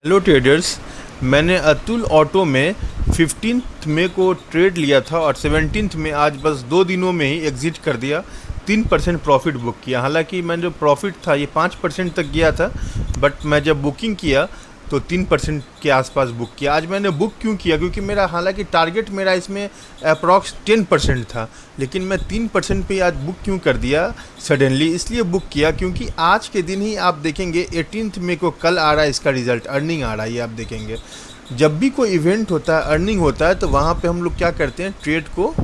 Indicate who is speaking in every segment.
Speaker 1: Hello traders. मैंने Atul auto में 15th मई को ट्रेड लिया था और 17th में आज बस 2 दिनों में ही एग्ज़िट कर दिया। 3% प्रॉफिट बुक किया। हालांकि मैं जो प्रॉफिट था ये 5% तक गया था, बट मैं जब बुकिंग किया तो 3% के आसपास बुक किया। आज मैंने बुक क्यों किया? क्योंकि मेरा हालांकि टारगेट मेरा इसमें अप्रॉक्स 10% था, लेकिन मैं 3% पे आज बुक क्यों कर दिया सडनली? इसलिए बुक किया क्योंकि आज के दिन ही आप देखेंगे 18th मई को कल आ रहा है इसका रिज़ल्ट, अर्निंग आ रहा है। ये आप देखेंगे जब भी कोई इवेंट होता है, अर्निंग होता है, तो वहाँ पे हम लोग क्या करते हैं, ट्रेड को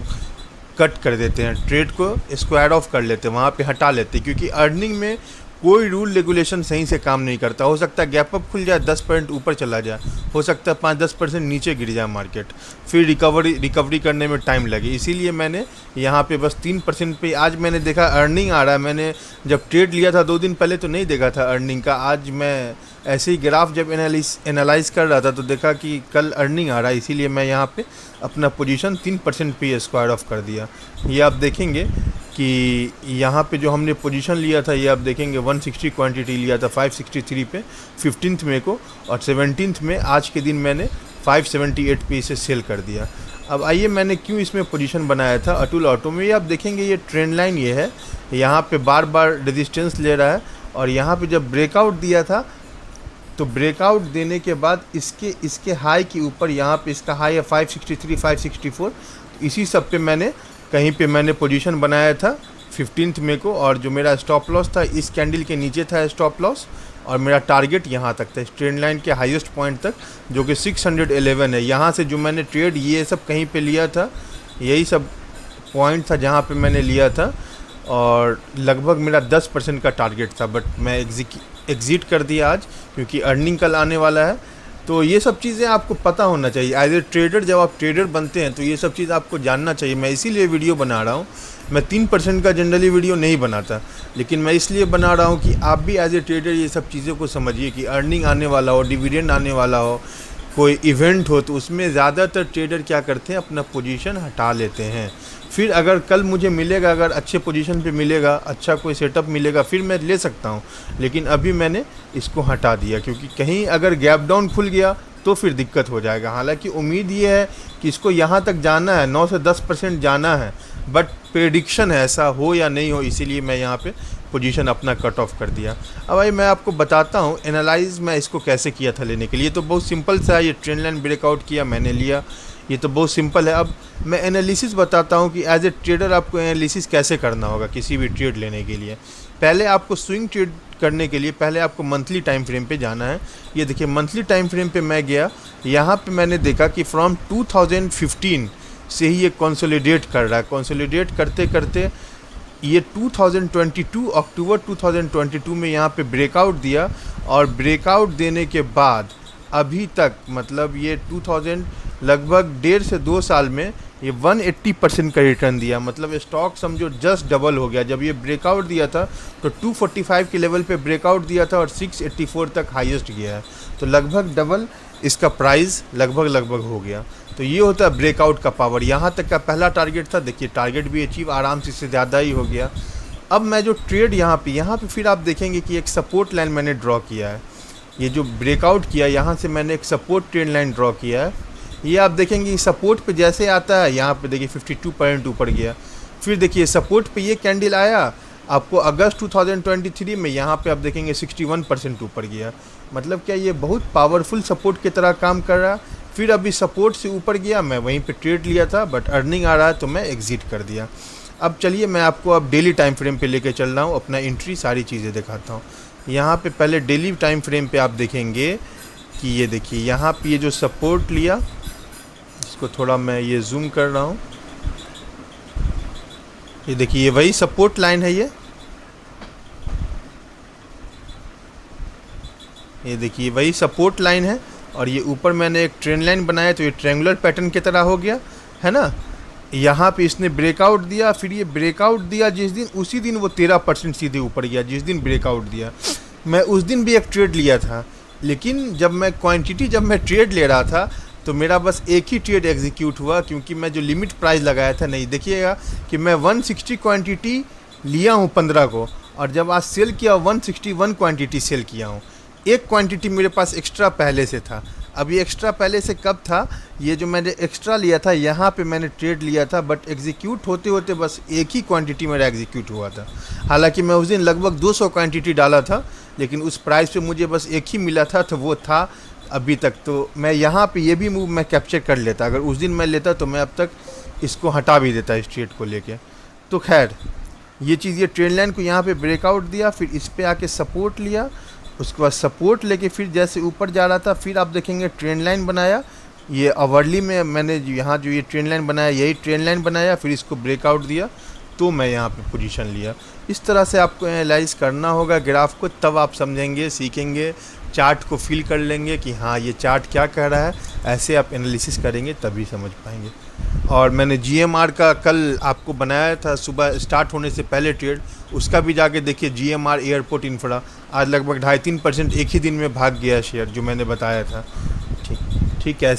Speaker 1: कट कर देते हैं, ट्रेड को स्क्वायर ऑफ कर लेते हैं, वहाँ पे हटा लेते हैं। क्योंकि अर्निंग में कोई रूल रेगुलेशन सही से काम नहीं करता। हो सकता है गैप अप खुल जाए, 10% ऊपर चला जाए, हो सकता है 5-10% नीचे गिर जाए मार्केट, फिर रिकवरी करने में टाइम लगे। इसीलिए मैंने यहाँ पे बस 3% पे आज मैंने देखा अर्निंग आ रहा है। मैंने जब ट्रेड लिया था 2 दिन पहले तो नहीं देखा था अर्निंग का। आज मैं ऐसे ही ग्राफ जब एनालाइज कर रहा था तो देखा कि कल अर्निंग आ रहा है, इसीलिए मैं यहाँ पे अपना पोजीशन 3% पे स्क्वायर ऑफ कर दिया। ये आप देखेंगे कि यहाँ पे जो हमने पोजीशन लिया था, ये आप देखेंगे 160 क्वांटिटी लिया था 563 पे 15th मई को, और 17th में आज के दिन मैंने 578 पे इसे सेल कर दिया। अब आइए मैंने क्यों इसमें पोजीशन बनाया था अतुल ऑटो में। ये आप देखेंगे ये ट्रेंड लाइन ये है, यहाँ पे बार बार रेजिस्टेंस ले रहा है, और यहाँ पे जब ब्रेकआउट दिया था तो ब्रेकआउट देने के बाद इसके हाई के ऊपर यहाँ पे इसका हाई है 563 564। इसी सब पे मैंने पोजीशन बनाया था 15th मई को, और जो मेरा स्टॉप लॉस था इस कैंडल के नीचे था स्टॉप लॉस, और मेरा टारगेट यहाँ तक था, ट्रेंड लाइन के हाईएस्ट पॉइंट तक, जो कि 611 है। यहाँ से जो मैंने ट्रेड ये सब कहीं पे लिया था, यही सब पॉइंट था जहाँ पे मैंने लिया था, और लगभग मेरा 10% का टारगेट था, बट मैं एग्ज़िट कर दिया आज क्योंकि अर्निंग कल आने वाला है। तो ये सब चीज़ें आपको पता होना चाहिए एज ए ट्रेडर। जब आप ट्रेडर बनते हैं तो ये सब चीज़ आपको जानना चाहिए। मैं इसीलिए वीडियो बना रहा हूँ। मैं 3% का जनरली वीडियो नहीं बनाता, लेकिन मैं इसलिए बना रहा हूँ कि आप भी एज ए ट्रेडर ये सब चीज़ों को समझिए कि अर्निंग आने वाला हो, डिविडेंड आने वाला हो, कोई इवेंट हो, तो उसमें ज़्यादातर ट्रेडर क्या करते हैं, अपना पोजीशन हटा लेते हैं। फिर अगर कल मुझे मिलेगा, अगर अच्छे पोजीशन पे मिलेगा, अच्छा कोई सेटअप मिलेगा, फिर मैं ले सकता हूँ, लेकिन अभी मैंने इसको हटा दिया क्योंकि कहीं अगर गैप डाउन खुल गया तो फिर दिक्कत हो जाएगा। हालांकि उम्मीद ये है कि इसको यहाँ तक जाना है, 9 से 10% जाना है, बट प्रेडिक्शन है ऐसा हो या नहीं हो, इसीलिए मैं यहाँ पे पोजीशन अपना कट ऑफ कर दिया। अब भाई मैं आपको बताता हूँ एनालाइज मैं इसको कैसे किया था लेने के लिए। तो बहुत सिंपल सा है, ये ट्रेंड लाइन ब्रेकआउट किया, मैंने लिया, ये तो बहुत सिंपल है। अब मैं एनालिसिस बताता हूँ कि एज ए ट्रेडर आपको एनालिसिस कैसे करना होगा किसी भी ट्रेड लेने के लिए। पहले आपको स्विंग ट्रेड करने के लिए पहले आपको मंथली टाइम फ्रेम पे जाना है। ये देखिए मंथली टाइम फ्रेम पे मैं गया, यहाँ पे मैंने देखा कि फ्रॉम 2015 से ही ये कंसोलिडेट कर रहा है। कंसोलिडेट करते करते ये 2022 अक्टूबर 2022 में यहाँ पे ब्रेकआउट दिया, और ब्रेकआउट देने के बाद अभी तक मतलब ये 2000 लगभग 1.5 से 2 साल में ये 180% का रिटर्न दिया। मतलब स्टॉक समझो जस्ट डबल हो गया। जब ये ब्रेकआउट दिया था तो 245 के लेवल पे ब्रेकआउट दिया था और 684 तक हाईएस्ट गया है, तो लगभग डबल इसका प्राइस लगभग हो गया। तो ये होता है ब्रेकआउट का पावर। यहाँ तक का पहला टारगेट था, देखिए टारगेट भी अचीव आराम से, इससे ज़्यादा ही हो गया। अब मैं जो ट्रेड यहाँ पे फिर आप देखेंगे कि एक सपोर्ट लाइन मैंने ड्रॉ किया है। ये जो ब्रेकआउट किया यहाँ से मैंने एक सपोर्ट ट्रेंड लाइन ड्रॉ किया है। ये आप देखेंगे सपोर्ट पे जैसे आता है, यहाँ पे देखिए 52 पॉइंट ऊपर गया। फिर देखिए सपोर्ट पे ये कैंडल आया आपको अगस्त 2023 में, यहाँ पे आप देखेंगे 61% ऊपर गया। मतलब क्या ये बहुत पावरफुल सपोर्ट की तरह काम कर रहा है। फिर अभी सपोर्ट से ऊपर गया, मैं वहीं पे ट्रेड लिया था, बट अर्निंग आ रहा है तो मैं एग्ज़िट कर दिया। अब चलिए मैं आपको अब डेली टाइम फ्रेम पे लेके चल रहा हूँ, अपना एंट्री सारी चीज़ें दिखाता हूँ। यहाँ पे पहले डेली टाइम फ्रेम पे आप देखेंगे कि ये देखिए यहाँ पे ये जो सपोर्ट लिया, इसको थोड़ा मैं ये जूम कर रहा हूँ, ये देखिए ये वही सपोर्ट लाइन है। ये देखिए वही सपोर्ट लाइन है, और ये ऊपर मैंने एक ट्रेंड लाइन बनाया तो ये ट्रायंगुलर पैटर्न की तरह हो गया है ना। यहाँ पे इसने ब्रेकआउट दिया, फिर ये ब्रेकआउट दिया जिस दिन, उसी दिन वो 13% सीधे ऊपर गया जिस दिन ब्रेकआउट दिया। मैं उस दिन भी एक ट्रेड लिया था, लेकिन जब मैं ट्रेड ले रहा था तो मेरा बस एक ही ट्रेड एग्जीक्यूट हुआ, क्योंकि मैं जो लिमिट प्राइस लगाया था, नहीं देखिएगा कि मैं 160 क्वांटिटी लिया हूँ 15 को, और जब आज सेल किया 161 क्वांटिटी सेल किया हूँ। एक क्वांटिटी मेरे पास एक्स्ट्रा पहले से था। अब ये एक्स्ट्रा पहले से कब था, ये जो मैंने एक्स्ट्रा लिया था यहाँ पे मैंने ट्रेड लिया था, बट एग्जीक्यूट होते होते बस एक ही क्वांटिटी मेरा एग्जीक्यूट हुआ था। हालांकि मैं उस दिन लगभग 200 क्वांटिटी डाला था, लेकिन उस प्राइस पे मुझे बस एक ही मिला था, तो वो था अभी तक। तो मैं यहाँ पे ये भी मूव मैं कैप्चर कर लेता, अगर उस दिन मैं लेता तो मैं अब तक इसको हटा भी देता इस ट्रेड को लेके। तो खैर ये चीज़, ये ट्रेंड लाइन को यहाँ पे ब्रेकआउट दिया, फिर इस पे आके सपोर्ट लिया, उसके बाद सपोर्ट लेके फिर जैसे ऊपर जा रहा था, फिर आप देखेंगे ट्रेंड लाइन बनाया। ये अवर्ली में मैंने यहाँ जो ये ट्रेंड लाइन बनाया, यही ट्रेंड लाइन बनाया, फिर इसको ब्रेकआउट दिया, तो मैं यहाँ पे पोजीशन लिया। इस तरह से आपको एनालाइज करना होगा ग्राफ को, तब आप समझेंगे, सीखेंगे, चार्ट को फील कर लेंगे कि हाँ ये चार्ट क्या कह रहा है। ऐसे आप एनालिसिस करेंगे तभी समझ पाएंगे। और मैंने GMR का कल आपको बनाया था सुबह स्टार्ट होने से पहले ट्रेड, उसका भी जाके देखिए। GMR एयरपोर्ट इंफ्रा आज लगभग 2.5-3% एक ही दिन में भाग गया शेयर, जो मैंने बताया था। ठीक ठीक है।